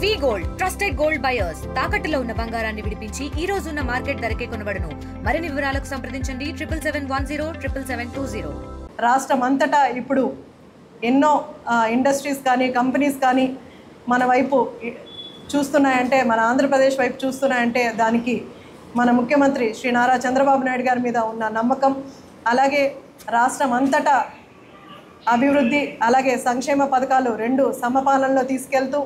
వి gold trusted gold buyers తాకట్టులో ఉన్న బంగారాన్ని విడిపించి ఈ రోజు ఉన్న మార్కెట్ ధరకే కొనబడును. మరిన్ని వివరాలకు సంప్రదించండి 7710777720. రాష్ట్రం అంతటా ఇప్పుడు ఎన్నో ఇండస్ట్రీస్ కానీ కంపెనీస్ కానీ మన వైపు చూస్తున్నాయంటే, మన ఆంధ్రప్రదేశ్ వైపు చూస్తున్నాయంటే దానికి మన ముఖ్యమంత్రి శ్రీ నారా చంద్రబాబు నాయుడు గారి మీద ఉన్న నమ్మకం, అలాగే రాష్ట్రం అంతటా అభివృద్ధి అలాగే సంక్షేమ పథకాలు రెండు సమపాలనలో తీసుకెళ్తూ,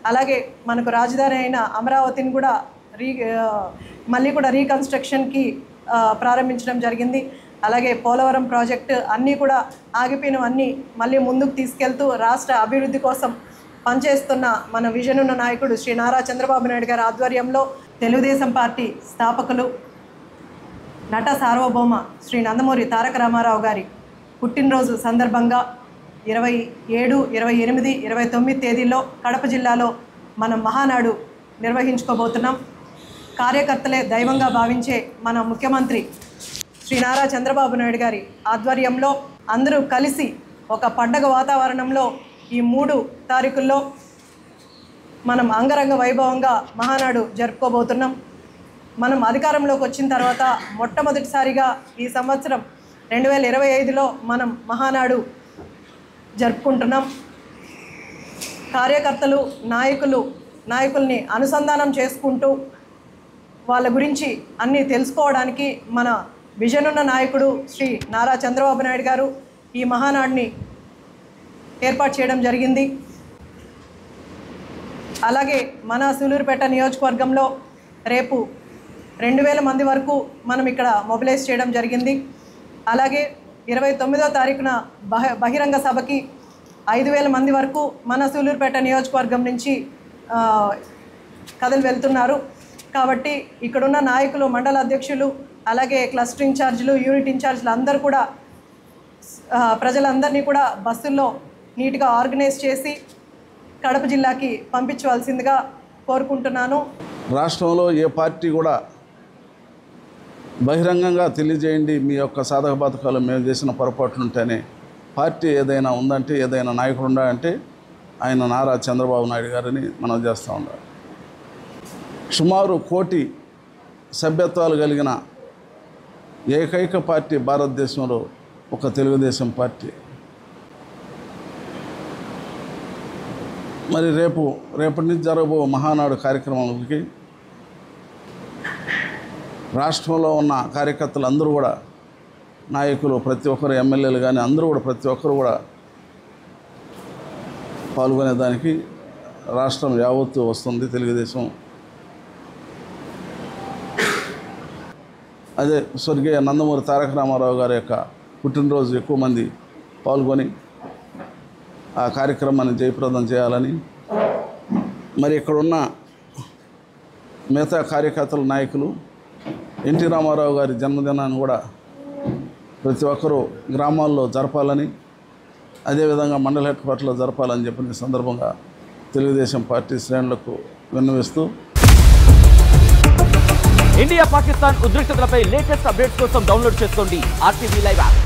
అలాగే మనకు రాజధాని అయిన అమరావతిని కూడా మళ్ళీ కూడా రీకన్స్ట్రక్షన్కి ప్రారంభించడం జరిగింది. అలాగే పోలవరం ప్రాజెక్టు అన్నీ కూడా ఆగిపోయినవన్నీ మళ్ళీ ముందుకు తీసుకెళ్తూ రాష్ట్ర అభివృద్ధి కోసం పనిచేస్తున్న మన విజన్ ఉన్న నాయకుడు శ్రీ నారా చంద్రబాబు నాయుడు గారి ఆధ్వర్యంలో తెలుగుదేశం పార్టీ స్థాపకులు నట సార్వభౌమ శ్రీ నందమూరి తారక రామారావు గారి పుట్టినరోజు సందర్భంగా 27, 28, 29 తేదీల్లో కడప జిల్లాలో మనం మహానాడు నిర్వహించుకోబోతున్నాం. కార్యకర్తలే దైవంగా భావించే మన ముఖ్యమంత్రి శ్రీ నారా చంద్రబాబు నాయుడు గారి ఆధ్వర్యంలో అందరూ కలిసి ఒక పండగ వాతావరణంలో ఈ 3 తారీఖుల్లో మనం అంగరంగ వైభవంగా మహానాడు జరుపుకోబోతున్నాం. మనం అధికారంలోకి వచ్చిన తర్వాత మొట్టమొదటిసారిగా ఈ సంవత్సరం 2025లో మనం మహానాడు జరుపుకుంటున్నాం. కార్యకర్తలు నాయకుల్ని అనుసంధానం చేసుకుంటూ వాళ్ళ గురించి అన్నీ తెలుసుకోవడానికి మన విజన్ ఉన్న నాయకుడు శ్రీ నారా చంద్రబాబు నాయుడు గారు ఈ మహానాడుని ఏర్పాటు చేయడం జరిగింది. అలాగే మన సూలూరుపేట నియోజకవర్గంలో రేపు 2000 మంది వరకు మనం ఇక్కడ మొబిలైజ్ చేయడం జరిగింది. అలాగే 29వ తారీఖున బహిరంగ సభకి 5000 మంది వరకు మన సూలూరుపేట నియోజకవర్గం నుంచి కథలు వెళ్తున్నారు. కాబట్టి ఇక్కడున్న నాయకులు, మండల అధ్యక్షులు, అలాగే క్లస్టర్ ఇన్ఛార్జీలు, యూనిట్ ఇన్ఛార్జీలు అందరూ కూడా ప్రజలందరినీ కూడా బస్సుల్లో నీట్గా ఆర్గనైజ్ చేసి కడప జిల్లాకి పంపించవలసిందిగా కోరుకుంటున్నాను. రాష్ట్రంలో ఏ పార్టీ కూడా బహిరంగంగా తెలియజేయండి మీ యొక్క సాధక బాధకాలు, మేము చేసిన పొరపాట్లు ఉంటేనే పార్టీ ఏదైనా ఉందంటే, ఏదైనా నాయకుడు ఉండాలంటే ఆయన నారా చంద్రబాబు నాయుడు గారిని మనం చేస్తూ ఉండాలి. సుమారు 1 కోటి సభ్యత్వాలు కలిగిన ఏకైక పార్టీ భారతదేశంలో ఒక తెలుగుదేశం పార్టీ. మరి రేపటి నుంచి జరగబో మహానాడు కార్యక్రమానికి రాష్ట్రంలో ఉన్న కార్యకర్తలు అందరూ కూడా, నాయకులు ప్రతి ఒక్కరు, ఎమ్మెల్యేలు కానీ అందరూ కూడా ప్రతి ఒక్కరు కూడా పాల్గొనేదానికి రాష్ట్రం యావత్తు వస్తుంది తెలుగుదేశం. అదే స్వర్గీయ నందమూరి తారక రామారావు గారి యొక్క పుట్టినరోజు ఎక్కువ మంది పాల్గొని ఆ కార్యక్రమాన్ని జయప్రదం చేయాలని, మరి ఇక్కడున్న మిగతా కార్యకర్తల నాయకులు ఎన్టీ రామారావు గారి జన్మదినాన్ని కూడా ప్రతి ఒక్కరూ గ్రామాల్లో జరపాలని, అదేవిధంగా మండల హెడ్ క్వార్టర్లో జరపాలని చెప్పిన సందర్భంగా తెలుగుదేశం పార్టీ శ్రేణులకు విన్నవిస్తూ, ఇండియా పాకిస్తాన్ ఉద్రిక్తతలపై లేటెస్ట్ అప్డేట్స్ కోసం డౌన్లోడ్ చేసుకోండి RTV లైవ్ యాప్.